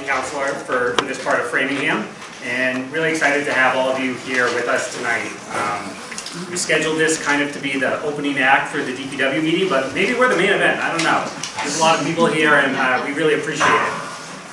counselor for this part of Framingham, and really excited to have all of you here with us tonight. We scheduled this kind of to be the opening act for the DPW meeting, but maybe we're the main event, I don't know. There's a lot of people here, and we really appreciate it.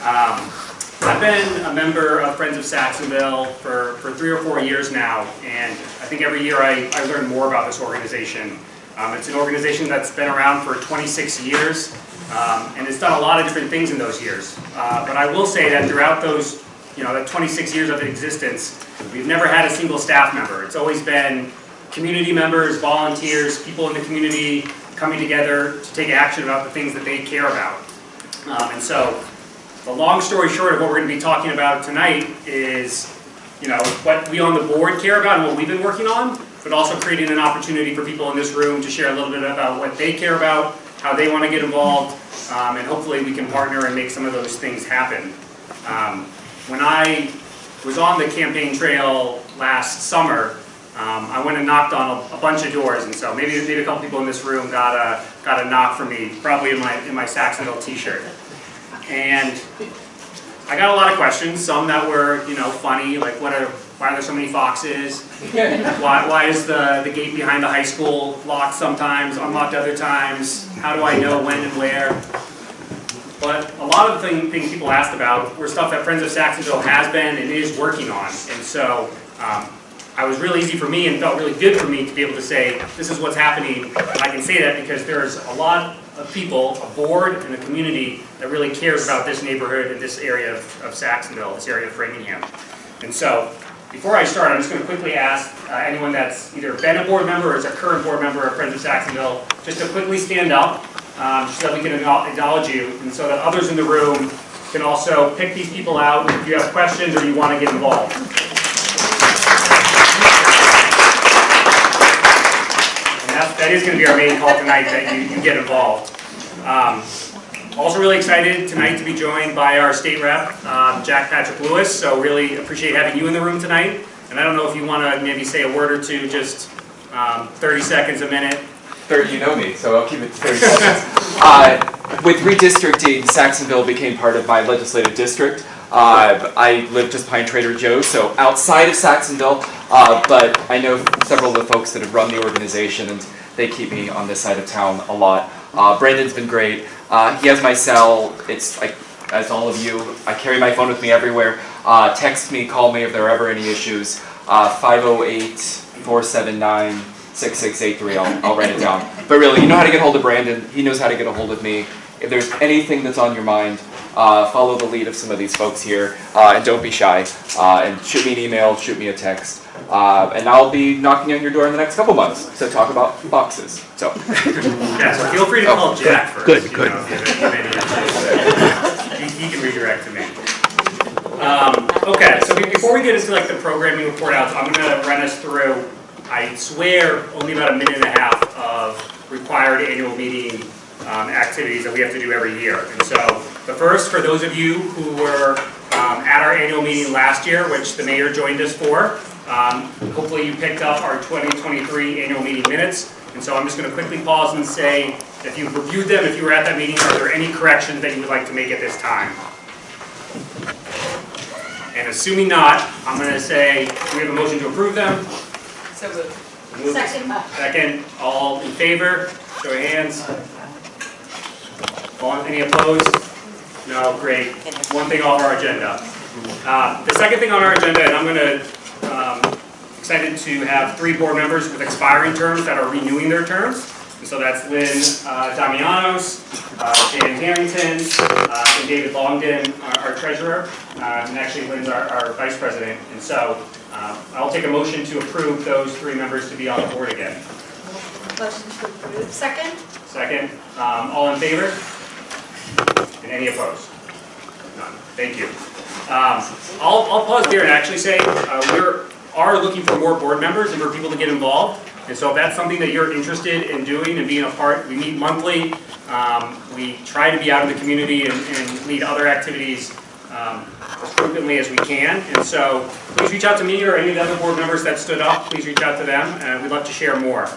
I've been a member of Friends of Saxonville for 3 or 4 years now, and I think every year I learn more about this organization. It's an organization that's been around for 26 years, and it's done a lot of different things in those years. But I will say that throughout those, that 26 years of existence, we've never had a single staff member. It's always been community members, volunteers, people in the community coming together to take action about the things that they care about. And so, the long story short of what we're going to be talking about tonight is, what we on the board care about and what we've been working on, but also creating an opportunity for people in this room to share a little bit about what they care about, how they want to get involved, and hopefully we can partner and make some of those things happen. When I was on the campaign trail last summer, I went and knocked on a bunch of doors, and so maybe a couple people in this room got a knock from me, probably in my Saxonville t-shirt. And I got a lot of questions, some that were, funny, like why are there so many foxes? Why is the gate behind the high school locked sometimes, unlocked other times? How do I know when and where? But a lot of the things people asked about were stuff that Friends of Saxonville has been and is working on. And so it was really easy for me and felt really good for me to be able to say, this is what's happening. And I can say that because there's a lot of people, a board, and a community that really cares about this neighborhood and this area of Saxonville, this area of Framingham. And so, before I start, I'm just going to quickly ask anyone that's either been a board member or is a current board member of Friends of Saxonville, just to quickly stand up, so that we can acknowledge you, and so that others in the room can also pick these people out if you have questions or you want to get involved. That is going to be our main call tonight, that you get involved. Also really excited tonight to be joined by our state rep, Jack Patrick Lewis, so really appreciate having you in the room tonight. And I don't know if you want to maybe say a word or two, just 30 seconds, a minute. 30, you know me, so I'll keep it to 30 seconds. With redistricting, Saxonville became part of my legislative district. I live just behind Trader Joe's, so outside of Saxonville, but I know several of the folks that have run the organization, and they keep me on this side of town a lot. Brandon's been great. He has my cell. It's like, as all of you, I carry my phone with me everywhere. Text me, call me if there are ever any issues. 508-479-6683. I'll write it down. But really, you know how to get hold of Brandon. He knows how to get a hold of me. If there's anything that's on your mind, follow the lead of some of these folks here, and don't be shy. And shoot me an email, shoot me a text. And I'll be knocking on your door in the next couple months to talk about boxes. So, yeah, so feel free to call Jack first. Good. He can redirect to me. Okay, so before we get into the programming report out, I'm going to run us through, I swear, only about a minute and a half of required annual meeting activities that we have to do every year. And so the first, for those of you who were at our annual meeting last year, which the mayor joined us for, hopefully you picked up our 2023 annual meeting minutes. And so I'm just going to quickly pause and say, if you've reviewed them, if you were at that meeting, are there any corrections that you would like to make at this time? And assuming not, I'm going to say, do we have a motion to approve them? So moved. Second. All in favor? Show your hands. Any opposed? No, great. One thing off our agenda. The second thing on our agenda, and I'm going to, excited to have 3 board members with expiring terms that are renewing their terms. And so that's Lynn Damianos, Dan Harrington, and David Longden, our treasurer. And actually Lynn's our vice president. And so I'll take a motion to approve those 3 members to be on the board again. Motion to approve. Second. Second. All in favor? And any opposed? None. Thank you. I'll pause there and actually say we are looking for more board members and for people to get involved. And so if that's something that you're interested in doing and being a part, we meet monthly. We try to be out in the community and lead other activities as frequently as we can. And so please reach out to me or any of the other board members that stood up. Please reach out to them, and we'd love to share more.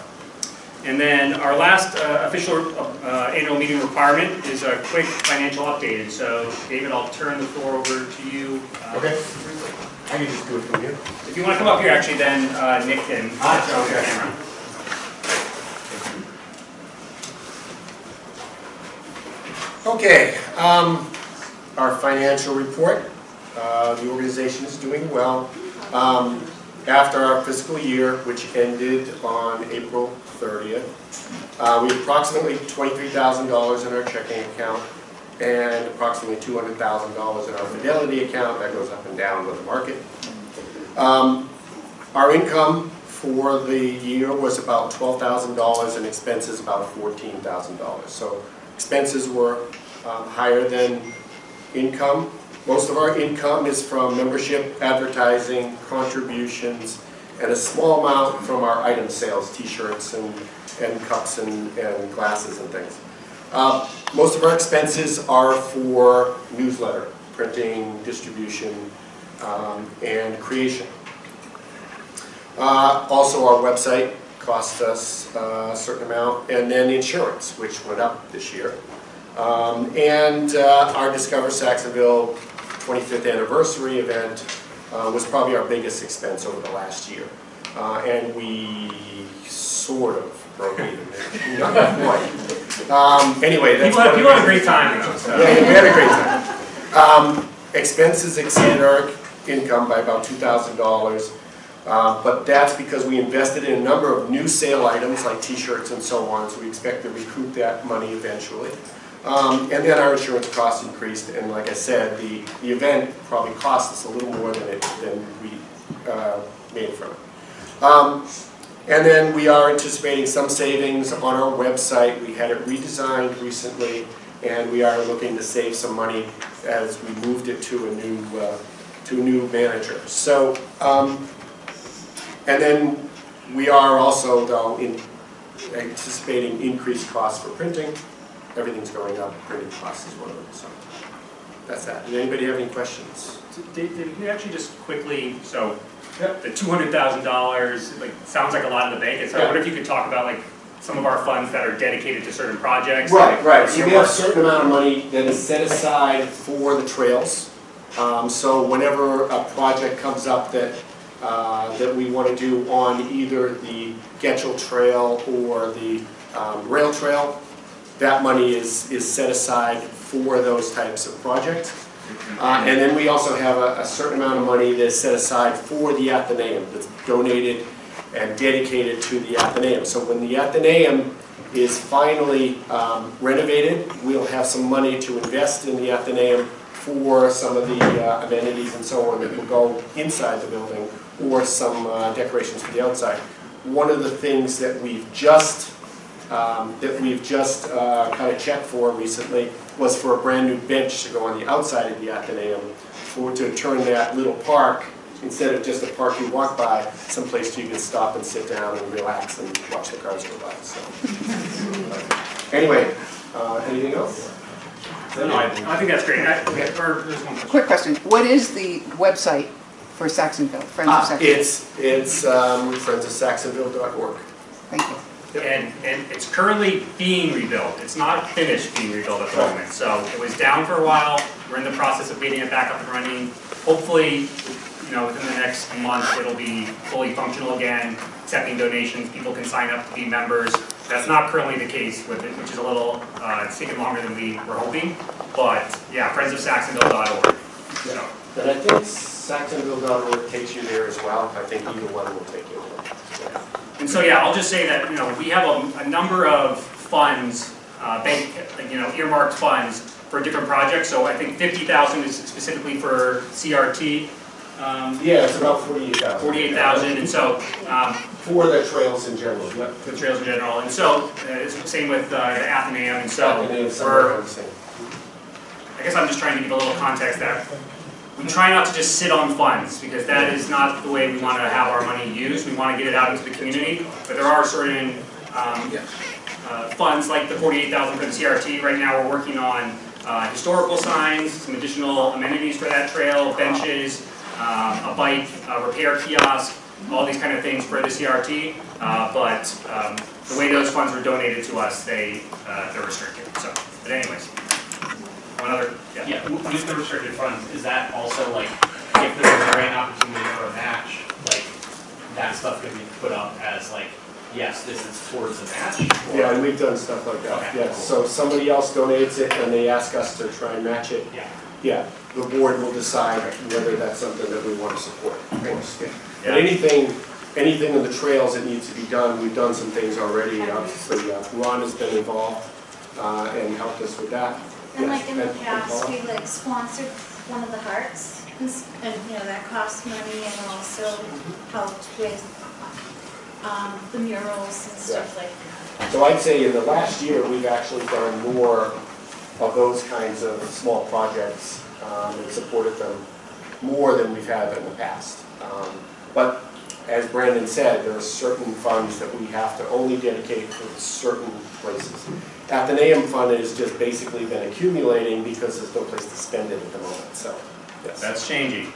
And then our last official annual meeting requirement is a quick financial update. And so, David, I'll turn the floor over to you. Okay. I can just do it from here. If you want to come up here, actually, then Nick can get you on the camera. Okay, our financial report. The organization is doing well. After our fiscal year, which ended on April 30th, we have approximately $23,000 in our checking account and approximately $200,000 in our Fidelity account. That goes up and down with the market. Our income for the year was about $12,000 and expenses about $14,000. So expenses were higher than income. Most of our income is from membership, advertising, contributions, and a small amount from our item sales, t-shirts and cups and glasses and things. Most of our expenses are for newsletter, printing, distribution, and creation. Also our website cost us a certain amount, and then insurance, which went up this year. And our Discover Saxonville 25th anniversary event was probably our biggest expense over the last year. And we sort of broke even. Not quite. Anyway, that's people had a great time, though. So. Yeah, we had a great time. Expenses exceeded our income by about $2,000. But that's because we invested in a number of new sale items like t-shirts and so on, so we expect to recoup that money eventually. And then our insurance costs increased, and like I said, the event probably cost us a little more than we made from it. And then we are anticipating some savings on our website. We had it redesigned recently, and we are looking to save some money as we moved it to a new manager. So, and then we are also, though, anticipating increased costs for printing. Everything's going up, printing costs is one of them, so that's that. Did anybody have any questions? Did you actually just quickly, so the $200,000, like, sounds like a lot in the bank. So I wonder if you could talk about like some of our funds that are dedicated to certain projects. Right. So we have a certain amount of money that is set aside for the trails. So whenever a project comes up that we want to do on either the Getchell Trail or the rail trail, that money is set aside for those types of projects. And then we also have a certain amount of money that's set aside for the Athenaeum, that's donated and dedicated to the Athenaeum. So when the Athenaeum is finally renovated, we'll have some money to invest in the Athenaeum for some of the amenities and so on that will go inside the building, or some decorations for the outside. One of the things that we've just kind of checked for recently was for a brand new bench to go on the outside of the Athenaeum to turn that little park, instead of just a park you walk by, someplace you can stop and sit down and relax and watch the cars go by. So, anyway, anything else? No, I think that's great. Okay. There's one question. Quick question, what is the website for Saxonville, Friends of Saxonville? It's friendsofsaxonville.org. Thank you. And it's currently being rebuilt. It's not finished being rebuilt at the moment. So it was down for a while. We're in the process of getting it back up and running. Hopefully, within the next month, it'll be fully functional again, accepting donations. People can sign up to be members. That's not currently the case with it, which is a little, it's taken longer than we were hoping. But yeah, friendsofsaxonville.org. So. And I think Saxonville.org takes you there as well. I think either one will take you there. Yeah. And so yeah, I'll just say that we have a number of funds, earmarked funds for different projects. So I think 50,000 is specifically for CRT. Yeah, it's about 48,000. 48,000, and so for the trails in general. Yep. for the trails in general. And so it's the same with the Athenaeum. And so I guess I'm just trying to give a little context that we try not to just sit on funds, because that is not the way we want to have our money used. We want to get it out into the community, but there are certain funds like the 48,000 for the CRT. Right now we're working on historical signs, some additional amenities for that trail, benches, a bike, a repair kiosk, all these kind of things for the CRT. But the way those funds were donated to us, they're restricted. So, but anyways, one other, yeah. Yeah, with the restricted funds, is that also like, if there's a grant opportunity for a match, like, that stuff could be put up as like, yes, this is towards a match? Or- Yeah, and we've done stuff like that, Okay, yes. So if somebody else donates it and they ask us to try and match it, Yeah. yeah, the board will decide whether that's something that we want to support, of course. Yeah. But Yeah. anything in the trails that needs to be done, we've done some things already. Obviously, Ron has been involved and helped us with that. And Yes, like in the and past, Paula? we like sponsored one of the hearts, and you know, that costs money, and also helped with the murals and stuff like that. So I'd say in the last year, we've actually done more of those kinds of small projects and supported them more than we've had in the past. But as Brandon said, there are certain funds that we have to only dedicate to certain places. Athenaeum fund has just basically been accumulating because there's no place to spend it at the moment, so, yes. That's changing.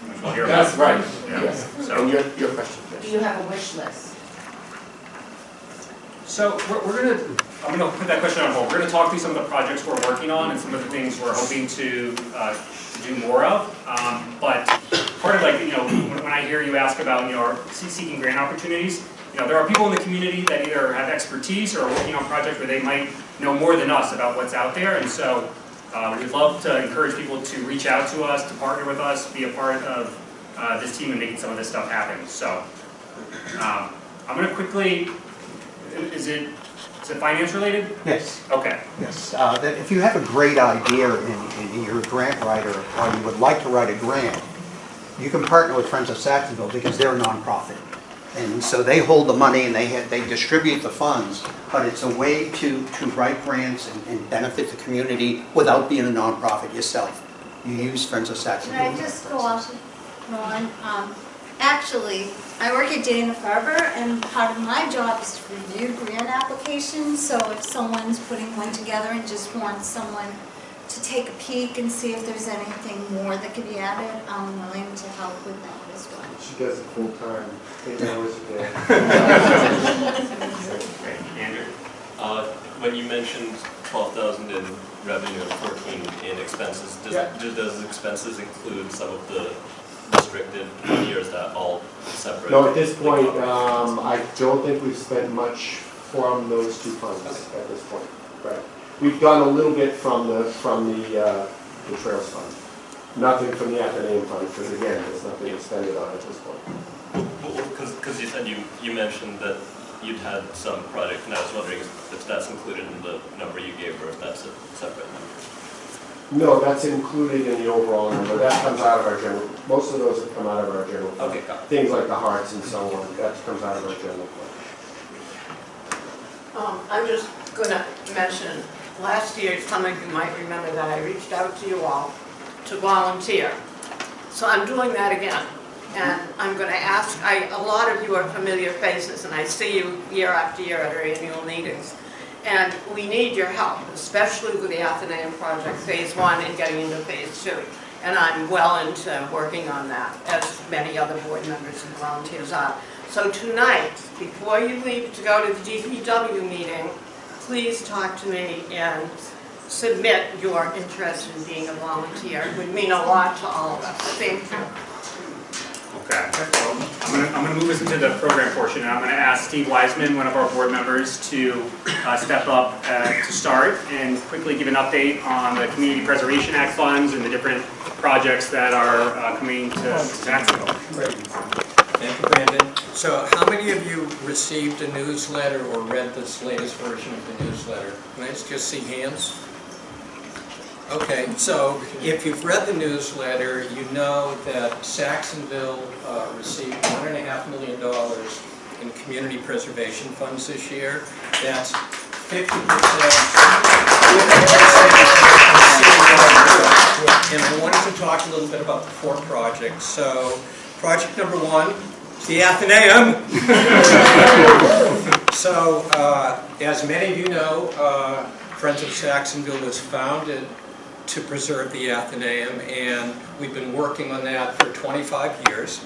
which we'll hear about. That's right, Yeah. yes. So- And your question, Do yes. you have a wish list? So I'm gonna put that question on hold. We're gonna talk through some of the projects we're working on and some of the things we're hoping to do more of. But part of like, when I hear you ask about, seeking grant opportunities, there are people in the community that either have expertise or are working on projects where they might know more than us about what's out there. And so we'd love to encourage people to reach out to us, to partner with us, be a part of this team and making some of this stuff happen. So I'm gonna quickly, is it finance related? Yes, Okay. yes. That if you have a great idea and you're a grant writer or you would like to write a grant, you can partner with Friends of Saxonville because they're a nonprofit. And so they hold the money and they distribute the funds, but it's a way to write grants and benefit the community without being a nonprofit yourself. You use Friends of Can I Saxonville. just go off, Ron? Actually, I work at Dana-Farber, and part of my job is to review grant applications, so if someone's putting one together and just wants someone to take a peek and see if there's anything more that could be added, I'm willing to help with that as well. She does it full time, 8 hours a day. Great. Andrew? When you mentioned 12,000 in revenue and 14 in expenses, does expenses include some of the restricted money, or is that all separate? No, at this point, I don't think we've spent much from those two funds at this point. Right. We've done a little bit from the Trails Fund. Nothing from the Athenaeum Fund, because again, there's nothing expended on at this point. Because you said you mentioned that you'd had some project, and I was wondering if that's included in the number you gave, or if that's a separate number. No, that's included in the overall number. That comes out of our general, most of those have come out of our general fund. Okay, got it. Things like the hearts and so on, that comes out of our general fund. I'm just gonna mention, last year, some of you might remember that I reached out to you all to volunteer. So I'm doing that again. And I'm gonna ask, a lot of you are familiar faces, and I see you year after year at our annual meetings. And we need your help, especially with the Athenaeum Project Phase 1 and getting into Phase 2. And I'm well into working on that, as many other board members and volunteers are. So tonight, before you leave to go to the DPW meeting, please talk to me and submit your interest in being a volunteer. It would mean a lot to all of us. Thank you. Okay. I'm going to move us into the program portion, and I'm going to ask Steve Wiseman, one of our board members, to step up to start and quickly give an update on the Community Preservation Act funds and the different projects that are coming to Saxonville. Great. Thank you, Brandon. So how many of you received a newsletter or read this latest version of the newsletter? Can I just see hands? Okay, so if you've read the newsletter, you know that Saxonville received $1.5 million in community preservation funds this year. That's 50%. And I wanted to talk a little bit about the 4 projects. So project number 1 is the Athenaeum. So as many of you know, Friends of Saxonville was founded to preserve the Athenaeum, and we've been working on that for 25 years.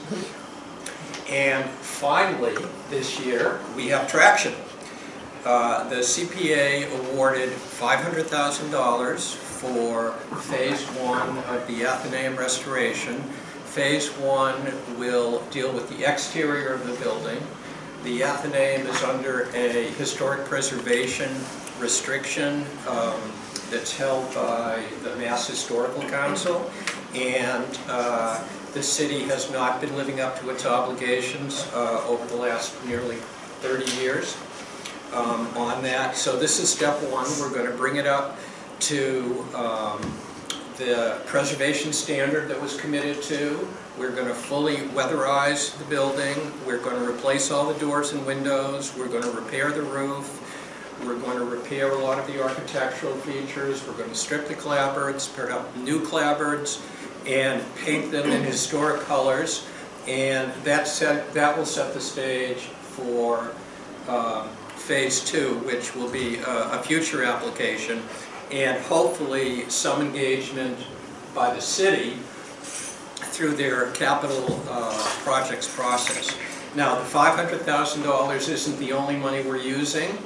And finally, this year, we have traction. the CPA awarded $500,000 for Phase 1 of the Athenaeum restoration. Phase 1 will deal with the exterior of the building. The Athenaeum is under a historic preservation restriction that's held by the Mass Historical Council, and the city has not been living up to its obligations over the last nearly 30 years on that. So this is step one. We're going to bring it up to the preservation standard that was committed to. We're going to fully weatherize the building. We're going to replace all the doors and windows. We're going to repair the roof. We're going to repair a lot of the architectural features. We're going to strip the clapboards, put up new clapboards, and paint them in historic colors. And that will set the stage for Phase 2, which will be a future application, and hopefully some engagement by the city through their capital projects process. Now, the $500,000 isn't the only money we're using.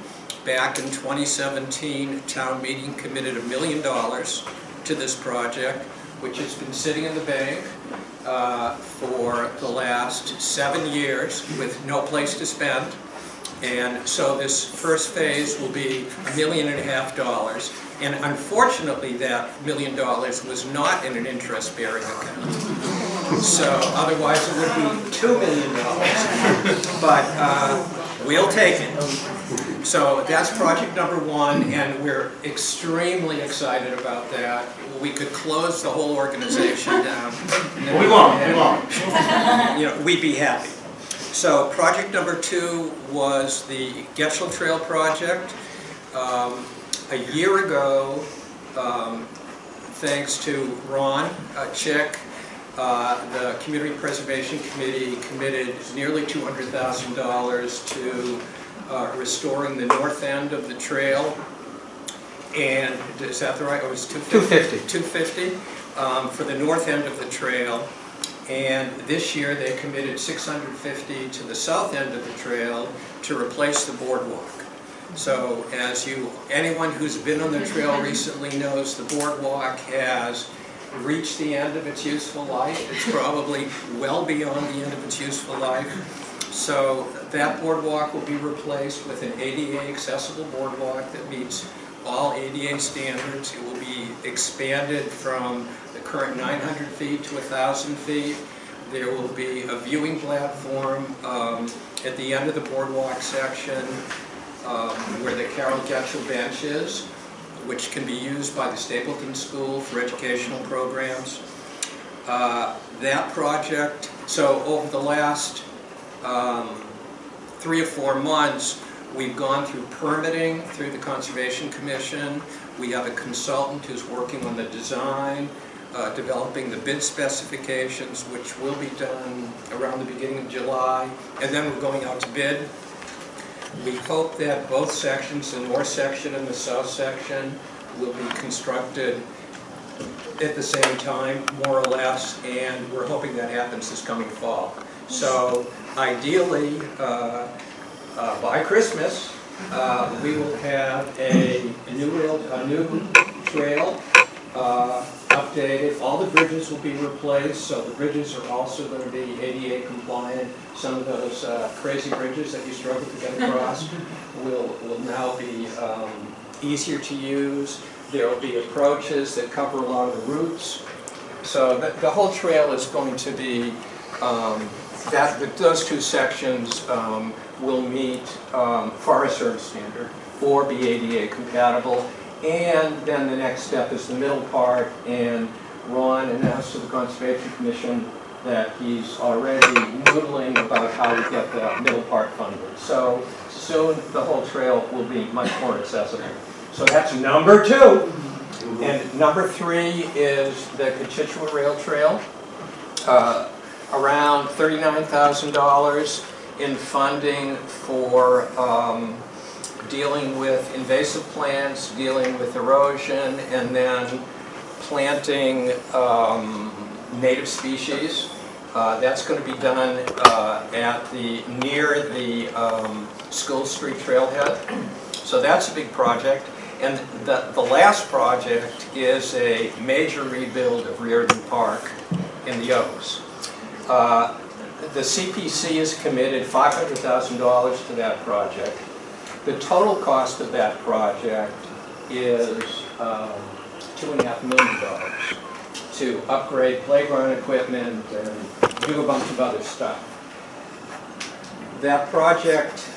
Back in 2017, town meeting committed $1 million to this project, which has been sitting in the bank for the last 7 years with no place to spend. And so this first phase will be $1.5 million. And unfortunately, that $1 million was not in an interest-bearing account. So otherwise it would be $2 million. But we'll take it. So that's project number one, and we're extremely excited about that. We could close the whole organization down. We won't. You know, we'd be happy. So project number 2 was the Getchell Trail project. A year ago, thanks to Ron Chick, the Community Preservation Committee committed nearly $200,000 to restoring the north end of the trail. And is that the right? It was 250. 250 for the north end of the trail. And this year they committed $650 to the south end of the trail to replace the boardwalk. So as anyone who's been on the trail recently knows, the boardwalk has reached the end of its useful life. It's probably well beyond the end of its useful life. So that boardwalk will be replaced with an ADA accessible boardwalk that meets all ADA standards. It will be expanded from the current 900 feet to 1,000 feet. There will be a viewing platform at the end of the boardwalk section where the Carol Getchell bench is, which can be used by the Stapleton School for educational programs. That project, so over the last 3 or 4 months, we've gone through permitting through the Conservation Commission. We have a consultant who's working on the design, developing the bid specifications, which will be done around the beginning of July, and then we're going out to bid. We hope that both sections, the north section and the south section, will be constructed at the same time, more or less, and we're hoping that happens this coming fall. So ideally, by Christmas, we will have a new trail updated. All the bridges will be replaced, so the bridges are also going to be ADA compliant. Some of those crazy bridges that you struggle to get across will now be easier to use. There will be approaches that cover a lot of the routes. So the whole trail is going to be, those 2 sections will meet Forest Service standard or be ADA compatible. And then the next step is the middle part, and Ron announced to the Conservation Commission that he's already noodling about how to get the middle part funded. So soon the whole trail will be much more accessible. So that's number 2. And number 3 is the Cochichua Rail Trail. Around $39,000 in funding for dealing with invasive plants, dealing with erosion, and then planting native species. That's going to be done near the School Street trailhead. So that's a big project. And the last project is a major rebuild of Reardon Park in the Oaks. The CPC has committed $500,000 to that project. The total cost of that project is $2.5 million to upgrade playground equipment and do a bunch of other stuff. That project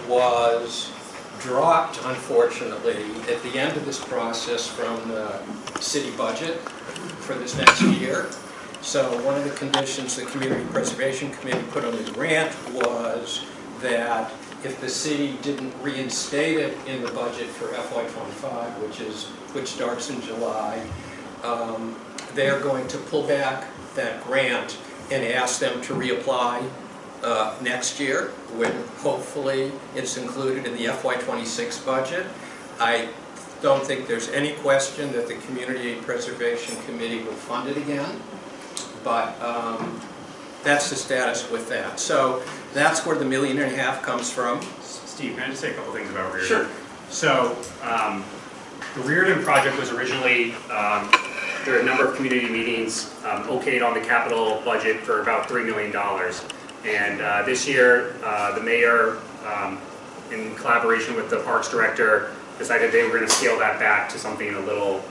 was dropped, unfortunately, at the end of this process from the city budget for this next year. So one of the conditions the Community Preservation Committee put on the grant was that if the city didn't reinstate it in the budget for FY25, which starts in July, they're going to pull back that grant and ask them to reapply next year, when hopefully it's included in the FY26 budget. I don't think there's any question that the Community Preservation Committee will fund it again, but that's the status with that. So that's where the $1.5 million comes from. Steve, can I just say a couple things about Reardon? Sure. So, the Reardon project was originally, there were a number of community meetings okayed on the capital budget for about $3 million. And this year, the mayor, in collaboration with the parks director, decided they were going to scale that back to something a little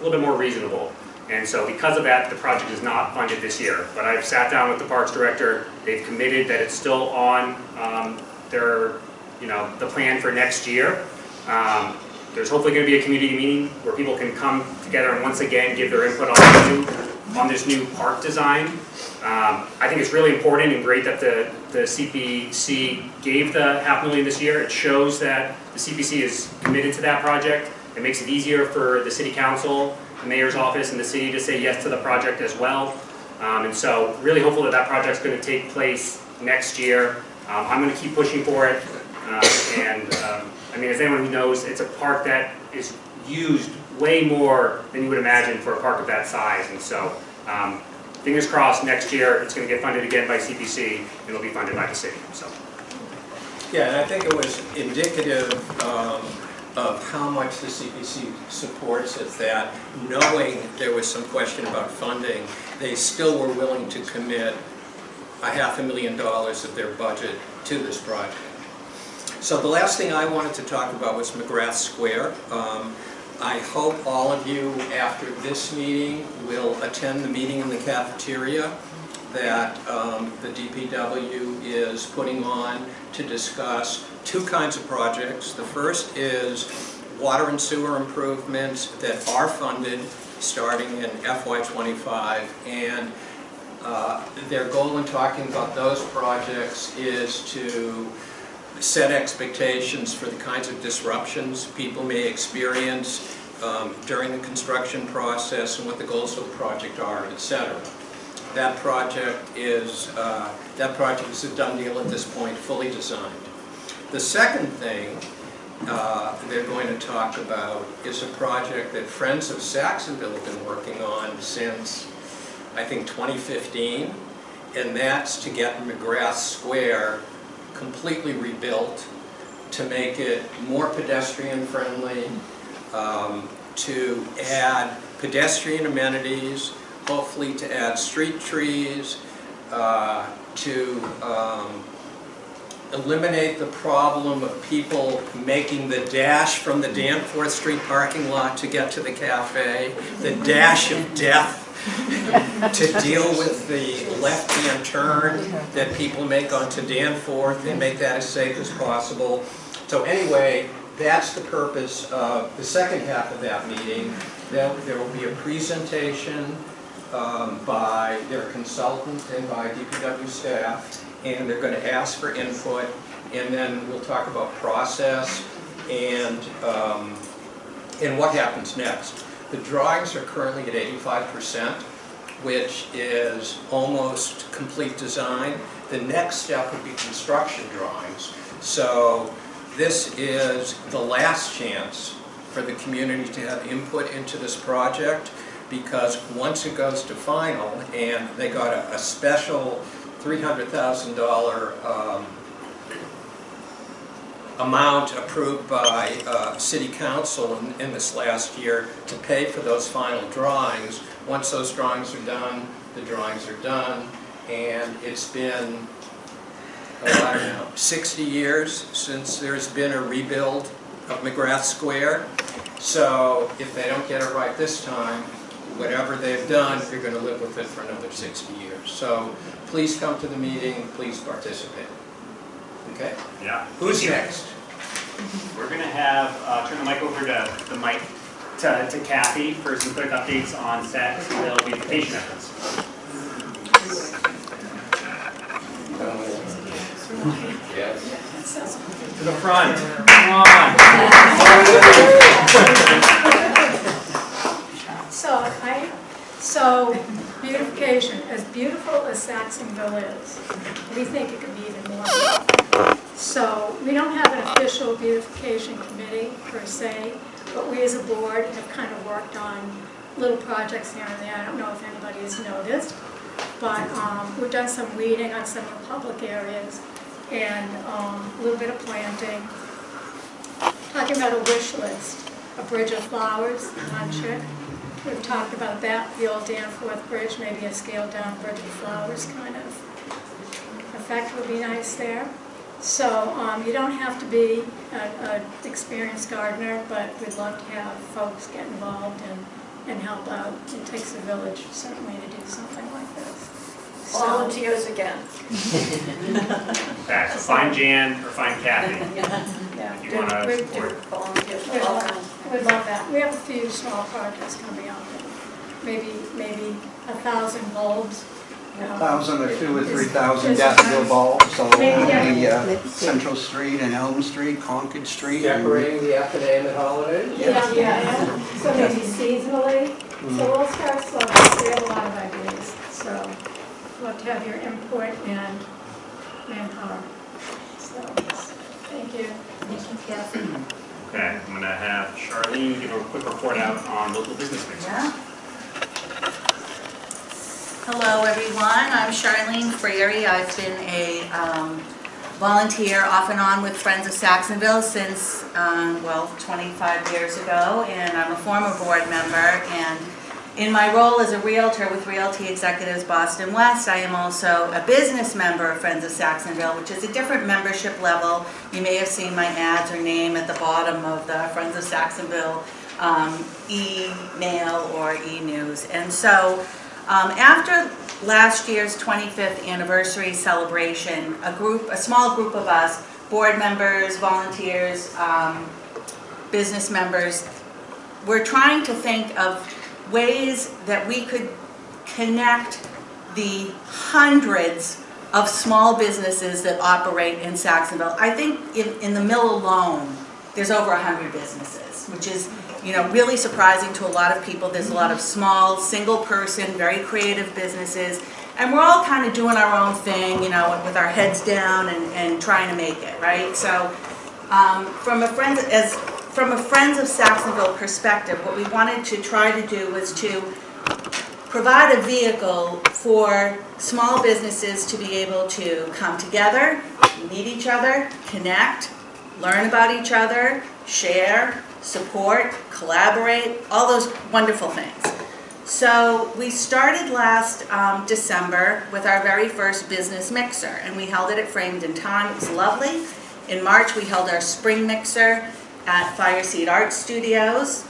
bit more reasonable. And so because of that, the project is not funded this year. But I've sat down with the parks director. They've committed that it's still on their, the plan for next year. There's hopefully going to be a community meeting where people can come together and once again give their input on this new park design. I think it's really important and great that the CPC gave the $500,000 this year. It shows that the CPC is committed to that project. It makes it easier for the city council, the mayor's office, and the city to say yes to the project as well. And so really hopeful that that project's going to take place next year. I'm going to keep pushing for it. I mean, as anyone who knows, it's a park that is used way more than you would imagine for a park of that size. And so fingers crossed, next year it's going to get funded again by CPC and it'll be funded by the city. So. Yeah, and I think it was indicative of how much the CPC supports it, that knowing there was some question about funding, they still were willing to commit $500,000 of their budget to this project. So the last thing I wanted to talk about was McGrath Square. I hope all of you, after this meeting, will attend the meeting in the cafeteria that the DPW is putting on to discuss two kinds of projects. The first is water and sewer improvements that are funded starting in FY25, and their goal in talking about those projects is to set expectations for the kinds of disruptions people may experience during the construction process and what the goals of the project are, etc. That project is a done deal at this point, fully designed. The second thing they're going to talk about is a project that Friends of Saxonville have been working on since, I think, 2015, and that's to get McGrath Square completely rebuilt, to make it more pedestrian friendly, to add pedestrian amenities, hopefully to add street trees, to eliminate the problem of people making the dash from the Danforth Street parking lot to get to the cafe, the dash of death, to deal with the left-hand turn that people make onto Danforth and make that as safe as possible. So anyway, that's the purpose of the second half of that meeting. There will be a presentation by their consultant and by DPW staff, and they're going to ask for input, and then we'll talk about process and what happens next. The drawings are currently at 85%, which is almost complete design. The next step would be construction drawings. So this is the last chance for the community to have input into this project, because once it goes to final, and they got a special $300,000 amount approved by City Council in this last year to pay for those final drawings. Once those drawings are done, the drawings are done, and it's been, I don't know, 60 years since there's been a rebuild of McGrath Square. So if they don't get it right this time, whatever they've done, you're going to live with it for another 60 years. So please come to the meeting, please participate. Okay? Yeah. Who's next? We're gonna have, turn the mic over to Kathy for some quick updates on Saxonville beautification efforts. To the front, come on. So beautification, as beautiful as Saxonville is, we think it could be even more beautiful. So we don't have an official beautification committee per se, but we as a board have kind of worked on little projects here and there. I don't know if anybody has noticed, but we've done some weeding on some of the public areas and a little bit of planting. Talking about a wish list, a bridge of flowers, one chick. We've talked about that, the old Danforth Bridge, maybe a scaled down bridge of flowers kind of effect would be nice there. So you don't have to be an experienced gardener, but we'd love to have folks get involved and help out. It takes a village certainly to do something like this. So, Volunteers again. Okay, so find Jan or find Kathy yeah, if you want to support. Volunteers. we'd love that. We have a few small projects coming up. Maybe 1,000 bulbs. 1,000 or 2,000 or 3,000 daffodil bulbs all along the Central Street and Elm Street, Concord Street. Decorating the Athenaeum at holidays? Yeah. So maybe seasonally. So we'll start slow. We have a lot of ideas. So love to have your input and manpower. So thank you. Thank you, Kathy. Okay, I'm gonna have Charlene give a quick report out on local business mixers. Yeah. Hello, everyone. I'm Charlene Frary. I've been a volunteer off and on with Friends of Saxonville since, 25 years ago, and I'm a former board member. And in my role as a realtor with Realty Executives Boston West, I am also a business member of Friends of Saxonville, which is a different membership level. You may have seen my ads or name at the bottom of the Friends of Saxonville email or e-news. And so after last year's 25th anniversary celebration, a small group of us, board members, volunteers, business members, we're trying to think of ways that we could connect the hundreds of small businesses that operate in Saxonville. I think in the mill alone, there's over 100 businesses, which is really surprising to a lot of people. There's a lot of small, single-person, very creative businesses, and we're all kind of doing our own thing, with our heads down and trying to make it, right? So, from a Friends of Saxonville perspective, what we wanted to try to do was to provide a vehicle for small businesses to be able to come together, meet each other, connect, learn about each other, share, support, collaborate, all those wonderful things. So we started last December with our very first business mixer, and we held it at Framed in Time. It was lovely. In March, we held our spring mixer at Fireseed Art Studios.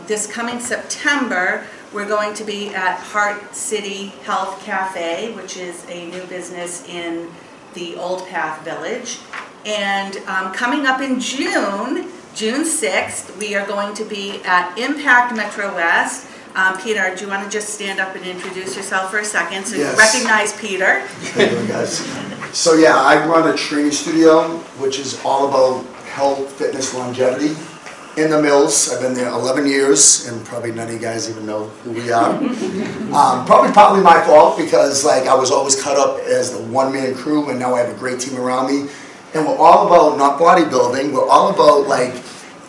This coming September, we're going to be at Heart City Health Cafe, which is a new business in the Old Path Village. And coming up in June 6th, we are going to be at Impact Metro West. Peter, do you want to just stand up and introduce yourself for a second so you recognize Peter? How you doing, guys? So yeah, I run a training studio, which is all about health, fitness, longevity in the mills. I've been there 11 years, and probably none of you guys even know who we are. Probably my fault, because I was always cut up as the one-man crew, and now I have a great team around me. And we're all about, not bodybuilding, we're all about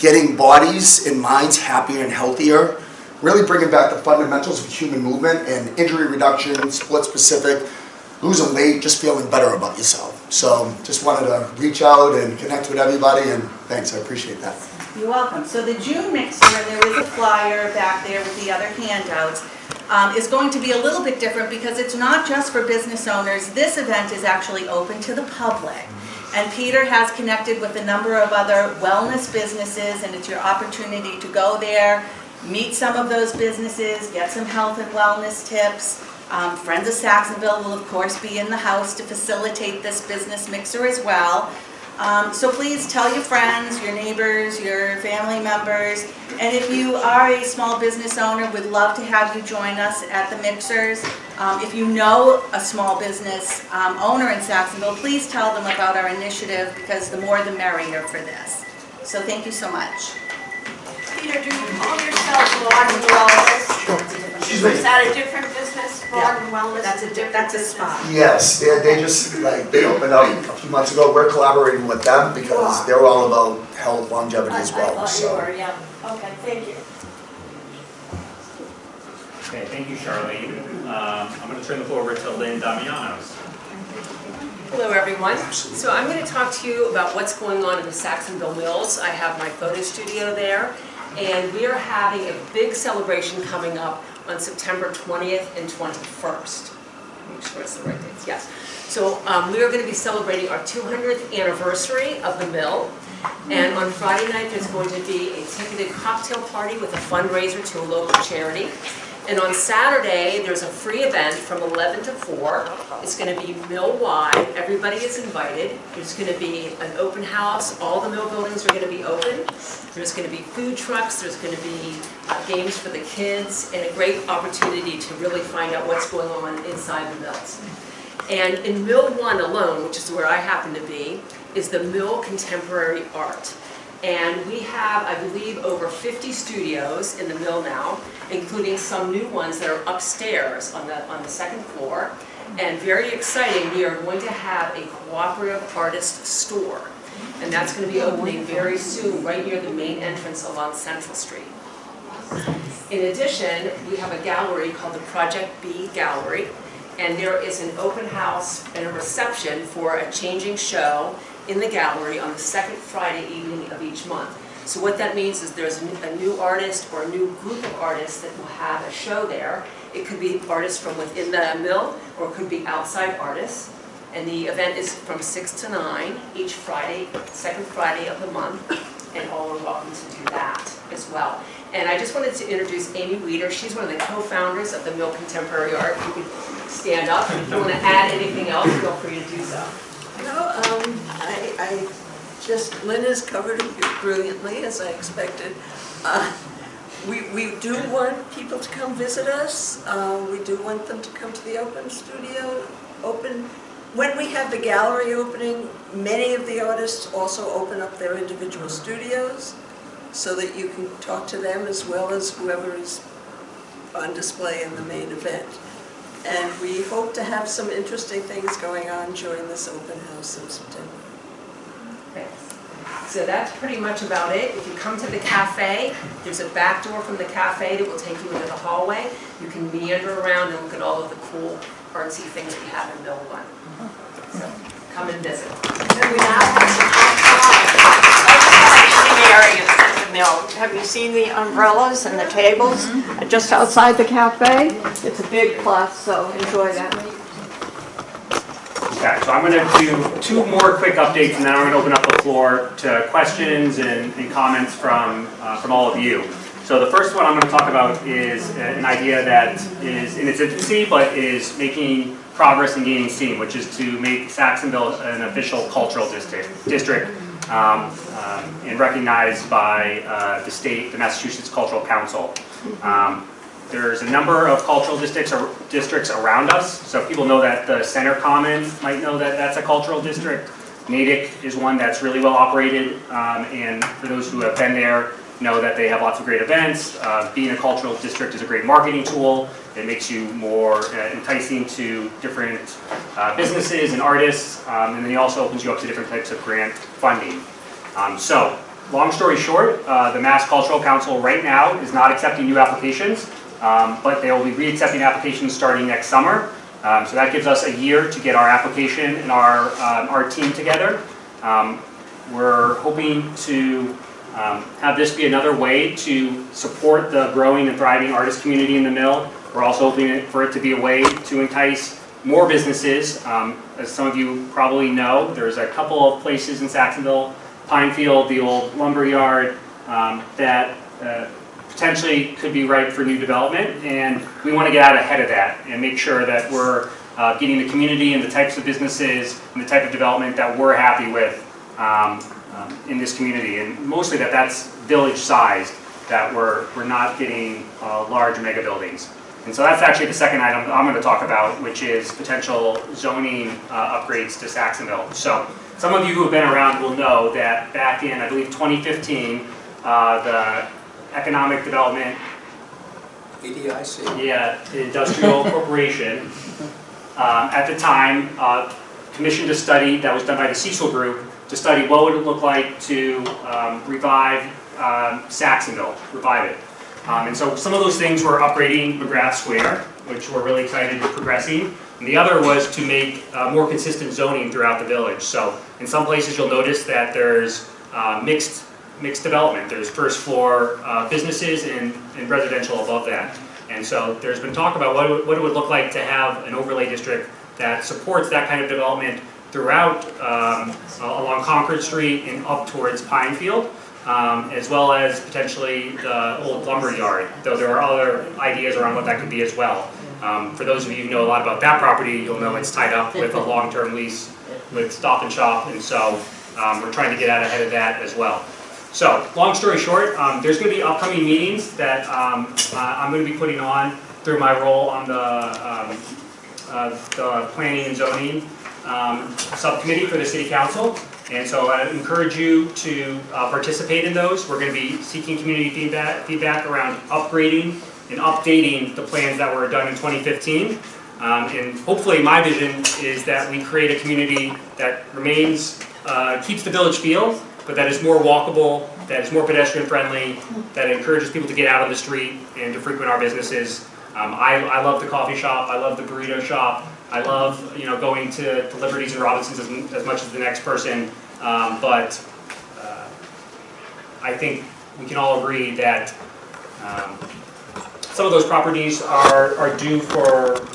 getting bodies and minds happier and healthier, really bringing back the fundamentals of human movement and injury reduction, split specific, losing weight, just feeling better about yourself. So just wanted to reach out and connect with everybody, and thanks, I appreciate that. You're welcome. So the June mixer, and there is a flyer back there with the other handouts, is going to be a little bit different because it's not just for business owners. This event is actually open to the public. And Peter has connected with a number of other wellness businesses, and it's your opportunity to go there, meet some of those businesses, get some health and wellness tips. Friends of Saxonville will of course be in the house to facilitate this business mixer as well. So please tell your friends, your neighbors, your family members, and if you are a small business owner, we'd love to have you join us at the mixers. If you know a small business owner in Saxonville, please tell them about our initiative because the more the merrier for this. So thank you so much. Peter, do you call yourself Garden Wellness? Excuse me? Is that a different business, Garden Wellness? That's a spa. Yes, they just, like, they opened up a few months ago. We're collaborating with them because they're all about health, longevity as well, I thought you so. were, yeah. Okay, thank you. Okay, thank you, Charlene. I'm going to turn the floor over to Lynn Damianos. Hello, everyone. So I'm going to talk to you about what's going on in the Saxonville Mills. I have my photo studio there, and we are having a big celebration coming up on September 20th and 21st. Make sure it's the right dates, yes. So we are going to be celebrating our 200th anniversary of the mill, and on Friday night there's going to be a ticketed cocktail party with a fundraiser to a local charity. And on Saturday, there's a free event from 11 to 4. It's going to be mill-wide. Everybody is invited. There's going to be an open house. All the mill buildings are going to be open. There's going to be food trucks. There's going to be games for the kids, and a great opportunity to really find out what's going on inside the mills. And in Mill 1 alone, which is where I happen to be, is the Mill Contemporary Art. And we have, I believe, over 50 studios in the mill now, including some new ones that are upstairs on the second floor. And very exciting, we are going to have a cooperative artist store. And that's going to be opening very soon, right near the main entrance along Central Street. In addition, we have a gallery called the Project B Gallery. And there is an open house and a reception for a changing show in the gallery on the second Friday evening of each month. So what that means is there's a new artist or a new group of artists that will have a show there. It could be artists from within the mill, or it could be outside artists. And the event is from 6 to 9 each Friday, second Friday of the month, and all are welcome to do that as well. And I just wanted to introduce Amy Weeder. She's one of the co-founders of the Mill Contemporary Art. You can stand up, and if you want to add anything else, feel free to do so. No, Lynn has covered it brilliantly, as I expected. We do want people to come visit us. We do want them to come to the open studio. When we have the gallery opening, many of the artists also open up their individual studios so that you can talk to them as well as whoever is on display in the main event. And we hope to have some interesting things going on during this open house in September. Thanks. So that's pretty much about it. If you come to the cafe, there's a back door from the cafe that will take you into the hallway. You can meander around and look at all of the cool artsy things we have in Mill 1. So come and visit. And we now have areas at the mill. Have you seen the umbrellas and the tables just outside the cafe? It's a big plus, so enjoy that. Okay, so I'm going to do 2 more quick updates, and then I'm going to open up the floor to questions and comments from all of you. So the first one I'm going to talk about is an idea that is in its infancy, but is making progress and gaining steam, which is to make Saxonville an official cultural district and recognized by the state, the Massachusetts Cultural Council. There's a number of cultural districts around us, so people know that the Center Common might know that that's a cultural district. Natick is one that's really well operated, and for those who have been there, know that they have lots of great events. Being a cultural district is a great marketing tool. It makes you more enticing to different businesses and artists, and then it also opens you up to different types of grant funding. So, long story short, the Mass Cultural Council right now is not accepting new applications, but they will be re-accepting applications starting next summer. So that gives us a year to get our application and our team together. We're hoping to have this be another way to support the growing and thriving artist community in the mill. We're also hoping for it to be a way to entice more businesses. As some of you probably know, there's a couple of places in Saxonville, Pinefield, the old lumber yard, that potentially could be ripe for new development, and we want to get out ahead of that and make sure that we're getting the community and the types of businesses and the type of development that we're happy with in this community, and mostly that's village sized, that we're not getting large mega buildings. And so that's actually the second item I'm going to talk about, which is potential zoning upgrades to Saxonville. So some of you who have been around will know that back in, I believe, 2015, the Economic Development, EDIC. Yeah, Industrial Corporation, at the time, commissioned a study that was done by the Cecil Group to study what would it look like to revive Saxonville, revive it. And so some of those things were upgrading McGrath Square, which we're really excited to progressing. And the other was to make more consistent zoning throughout the village. So in some places you'll notice that there's mixed development. There's first floor businesses and residential above that. And so there's been talk about what it would look like to have an overlay district that supports that kind of development throughout along Concord Street and up towards Pinefield. As well as potentially the old lumber yard, though there are other ideas around what that could be as well. For those of you who know a lot about that property, you'll know it's tied up with a long-term lease with Stop and Shop, and so we're trying to get out ahead of that as well. So, long story short, there's going to be upcoming meetings that I'm going to be putting on through my role on the Planning and Zoning Subcommittee for the City Council. And so I encourage you to participate in those. We're going to be seeking community feedback around upgrading and updating the plans that were done in 2015. And hopefully my vision is that we create a community that remains, keeps the village feel, but that is more walkable, that is more pedestrian friendly, that encourages people to get out on the street and to frequent our businesses. I love the coffee shop, I love the burrito shop, I love going to Liberty's and Robinson's as much as the next person, but I think we can all agree that some of those properties are due for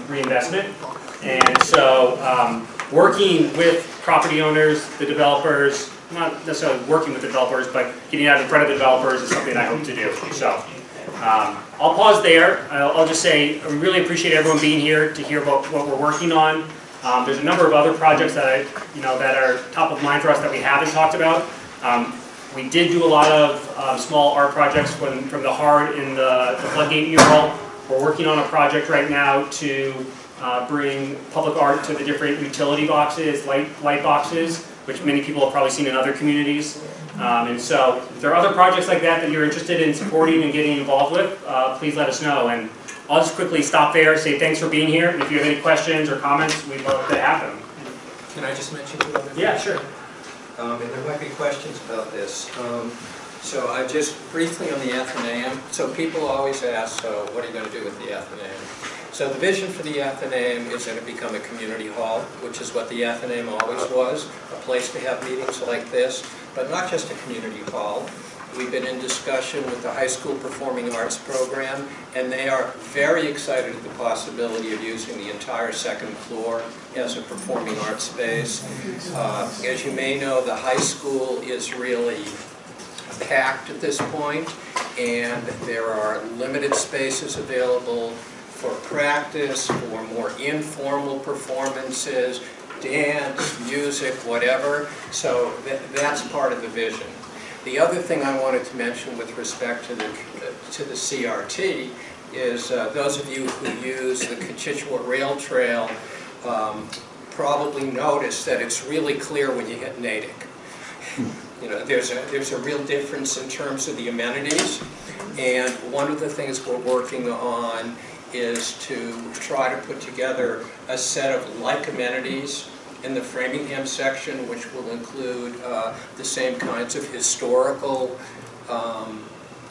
reinvestment, and so working with property owners, the developers, not necessarily working with the developers, but getting out in front of the developers is something I hope to do. So. I'll pause there. I'll just say I really appreciate everyone being here to hear about what we're working on. There's a number of other projects that that are top of mind for us that we haven't talked about. We did do a lot of small art projects from the Hard in the Floodgate mural. We're working on a project right now to bring public art to the different utility boxes, light boxes, which many people have probably seen in other communities. And so if there are other projects like that you're interested in supporting and getting involved with, please let us know. And I'll just quickly stop there, say thanks for being here, and if you have any questions or comments, we'd love to have them. Can I just mention two other things? Yeah, sure. And there might be questions about this. So I just briefly on the Athenaeum. So people always ask, so what are you going to do with the Athenaeum? So the vision for the Athenaeum is going to become a community hall, which is what the Athenaeum always was, a place to have meetings like this, but not just a community hall. We've been in discussion with the high school performing arts program, and they are very excited at the possibility of using the entire second floor as a performing arts space. As you may know, the high school is really packed at this point, and there are limited spaces available for practice, for more informal performances, dance, music, whatever. So that's part of the vision. The other thing I wanted to mention with respect to the CRT is those of you who use the Cochichewa Rail Trail probably notice that it's really clear when you hit Natick. There's a real difference in terms of the amenities, and one of the things we're working on is to try to put together a set of like amenities in the Framingham section, which will include the same kinds of historical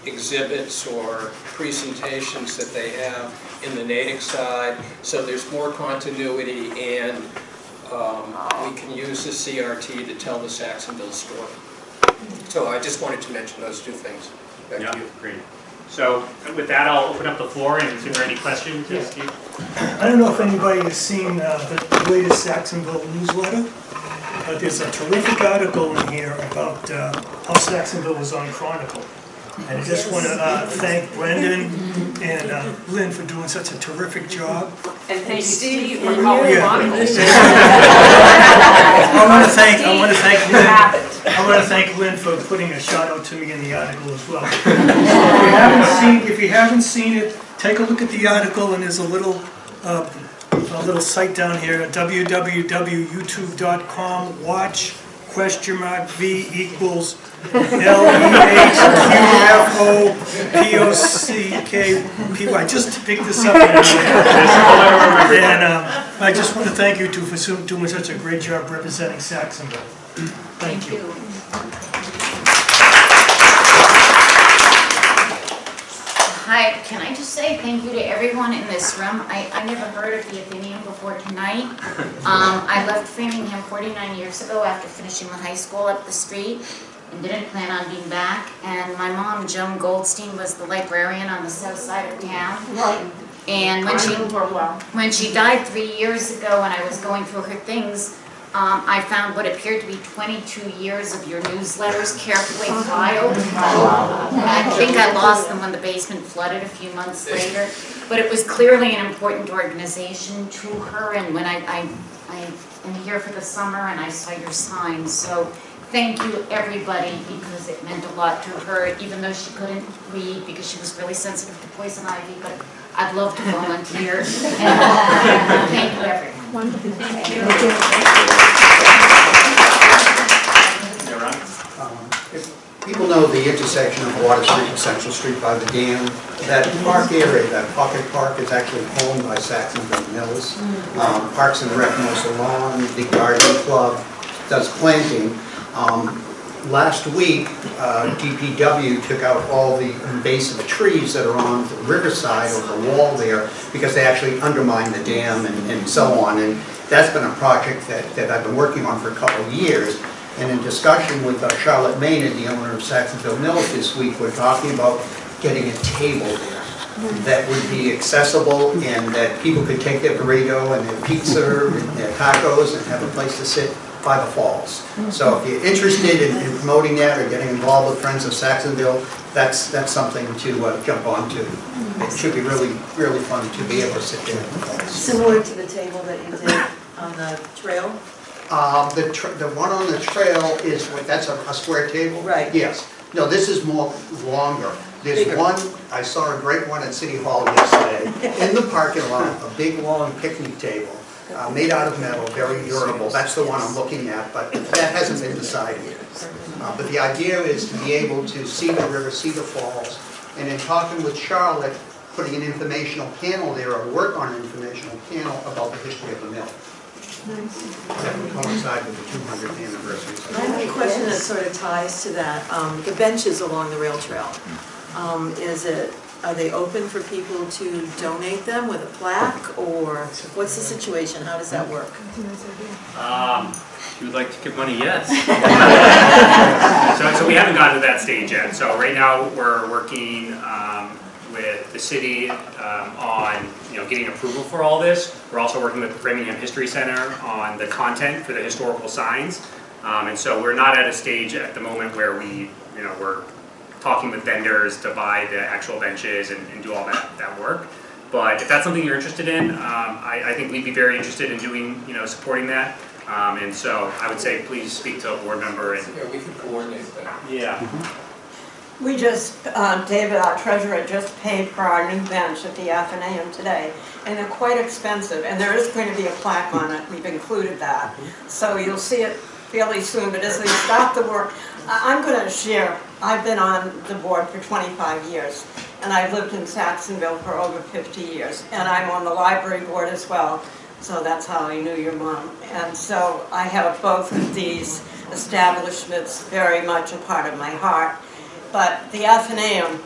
exhibits or presentations that they have in the Natick side, so there's more continuity, and we can use the CRT to tell the Saxonville story. So I just wanted to mention those two things. Back to you. Great. So with that, I'll open up the floor and see if there are any questions. Yes, Steve? I don't know if anybody has seen the latest Saxonville newsletter, but there's a terrific article in here about how Saxonville was on Chronicle. And I just want to thank Brendan and Lynn for doing such a terrific job. And thank you, Steve, for calling Chronicle. I want to thank Lynn for putting a shout out to me in the article as well. If you haven't seen it, take a look at the article, and there's a little site down here, www.youtube.com, watch V equals LEHQFOPOCKPY. Just pick this up. And I just want to thank you two for doing such a great job representing Saxonville. Thank you. Hi, can I just say thank you to everyone in this room. I never heard of the Athenaeum before tonight. I left Framingham 49 years ago after finishing the high school up the street and didn't plan on being back. And my mom, Joan Goldstein, was the librarian on the south side of town. Right. And when she died 3 years ago and I was going through her things, I found what appeared to be 22 years of your newsletters carefully filed. I think I lost them when the basement flooded a few months later, but it was clearly an important organization to her, and when I am here for the summer and I saw your sign, so thank you everybody, because it meant a lot to her, even though she couldn't read because she was really sensitive to poison ivy, but I'd love to volunteer. And thank you everyone. Wonderful. Thank you. People know the intersection of Water Street and Central Street by the dam. That park area, that pocket park, is actually owned by Saxonville Mills. Parks and Rec mows the lawn, the garden club does planting. Last week, DPW took out all the invasive trees that are on the riverside of the wall there because they actually undermine the dam and so on. And that's been a project that I've been working on for a couple of years. And in discussion with Charlotte Maynard, the owner of Saxonville Mills this week, we're talking about getting a table there that would be accessible and that people could take their burrito and their pizza and their tacos and have a place to sit by the falls. So if you're interested in promoting that or getting involved with Friends of Saxonville, that's something to jump onto. It should be really, really fun to be able to sit there at the falls. Similar to the table that you did on the trail? The one on the trail is, that's a square table? Right. Yes. No, this is more longer. There's Bigger. one, I saw a great one at City Hall yesterday, in the parking lot, a big long picnic table, made out of metal, very durable. That's the one I'm looking at, but that hasn't been decided yet. But the idea is to be able to see the river, see the falls, and in talking with Charlotte, putting an informational panel there, or work on an informational panel about the history of the mill. That would coincide with the 200th anniversary. I have a question that sort of ties to that. The benches along the rail trail, are they open for people to donate them with a plaque, or what's the situation? How does that work? If you would like to give money, yes. So we haven't gotten to that stage yet. So right now we're working with the city on getting approval for all this. We're also working with the Framingham History Center on the content for the historical signs. And so we're not at a stage at the moment where we're talking with vendors to buy the actual benches and do all that work. But if that's something you're interested in, I think we'd be very interested in doing, supporting that. And so I would say please speak to a board member. And Yeah, we could coordinate that. yeah. We just, David, our treasurer, just paid for our new bench at the Athenaeum today, and they're quite expensive, and there is going to be a plaque on it. We've included that. So you'll see it fairly soon, but as we start the work, I'm going to share. I've been on the board for 25 years, and I've lived in Saxonville for over 50 years, and I'm on the library board as well, so that's how I knew your mom. And so I have both of these establishments very much a part of my heart. But the Athenaeum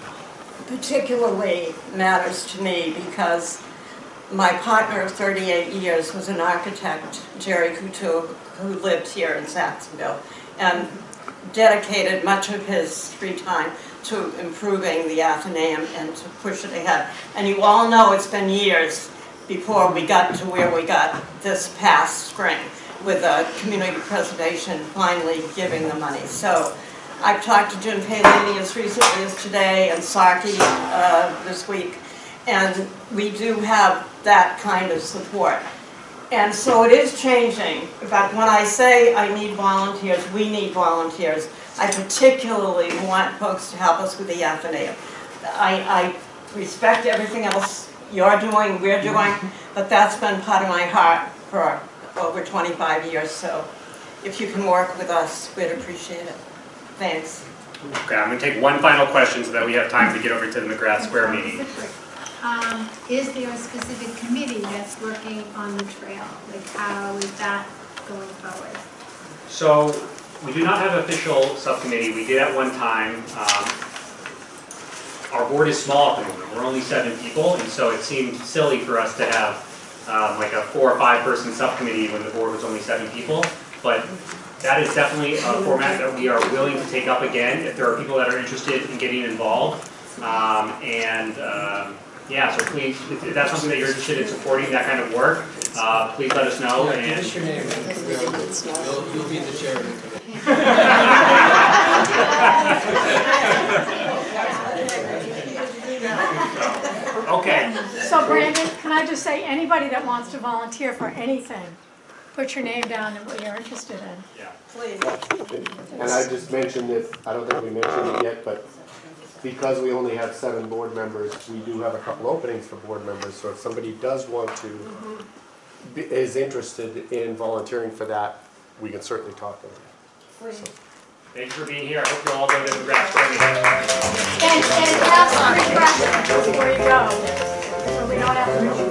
particularly matters to me because my partner of 38 years was an architect, Jerry Couture, who lived here in Saxonville, and dedicated much of his free time to improving the Athenaeum and to push it ahead. And you all know it's been years before we got to where we got this past spring with community preservation finally giving the money. So I've talked to Jim Palini as recently as today and Saki this week, and we do have that kind of support. And so it is changing, but when I say I need volunteers, we need volunteers, I particularly want folks to help us with the Athenaeum. I respect everything else you're doing, we're doing, but that's been part of my heart for over 25 years, so if you can work with us, we'd appreciate it. Thanks. Okay, I'm going to take one final question so that we have time to get over to the McGrath Square meeting. Is there a specific committee that's working on the trail? Like, how is that going forward? So we do not have an official subcommittee. We did at one time. Our board is small at the moment. We're only 7 people, and so it seemed silly for us to have like a 4 or 5 person subcommittee when the board was only 7 people. But that is definitely a format that we are willing to take up again if there are people that are interested in getting involved. Yeah, so please, if that's something that you're interested in supporting, that kind of work, please let us know. Yeah, give And us your name. You'll be the chair of the committee. okay. So Brandon, can I just say, anybody that wants to volunteer for anything, put your name down and what you're interested in. Yeah. Please. And I just mentioned it, I don't think we mentioned it yet, but because we only have 7 board members, we do have a couple openings for board members, so if somebody does want to, is interested in volunteering for that, we can certainly talk to them. Please. Thank you for being here. I hope you'll all go to the McGrath Square meeting. And have some refreshments before you go, so we don't have to